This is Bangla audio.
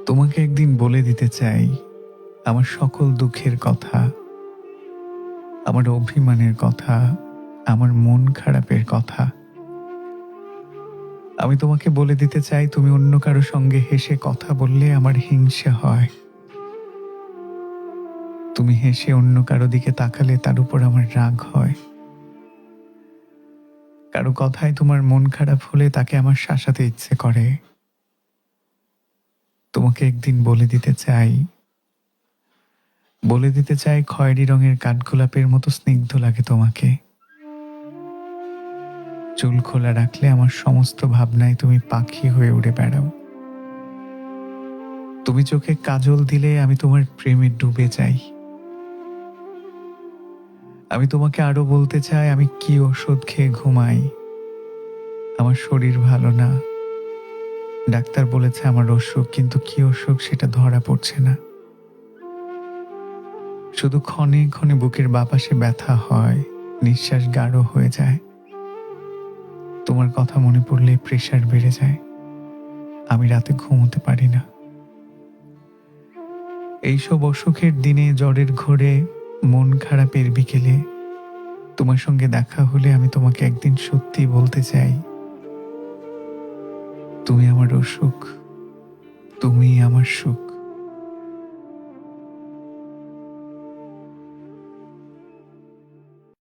তোমাকে একদিন বলে দিতে চাই আমার সকল দুঃখের কথা, আমার অভিমানের কথা, আমার মন খারাপের কথা। আমি তোমাকে বলে দিতে চাই তুমি অন্য কারো সঙ্গে হেসে কথা বললে আমার হিংসা হয়। তুমি হেসে অন্য কারো দিকে তাকালে তার উপর আমার রাগ হয়। কারো কথায় তোমার মন খারাপ হলে তাকে আমার শাসাতে ইচ্ছে করে। তোমাকে একদিন বলে দিতে চাই খয়েরি রঙের কাঠগোলাপের মতো স্নিগ্ধ লাগে তোমাকে। চুল খোলা রাখলে আমার সমস্ত ভাবনায় তুমি পাখি হয়ে উড়ে বেড়াও। তুমি চোখে কাজল দিলে আমি তোমার প্রেমে ডুবে যাই। আমি তোমাকে আরো বলতে চাই আমি কি ওষুধ খেয়ে ঘুমাই। আমার শরীর ভালো না, ডাক্তার বলেছে আমার অসুখ, কিন্তু কি অসুখ সেটা ধরা পড়ছে না। শুধু ক্ষণে ক্ষণে বুকের বাপাশে ব্যথা হয়, নিঃশ্বাস গাঢ় হয়ে যায়। তোমার কথা মনে পড়লে প্রেশার বেড়ে যায়, আমি রাতে ঘুমোতে পারি না। এইসব অসুখের দিনে, জ্বরের ঘোরে, মন খারাপের বিকেলে তোমার সঙ্গে দেখা হলে আমি তোমাকে একদিন সত্যি বলতে চাই তুমি আমার অসুখ, তুমি আমার সুখ।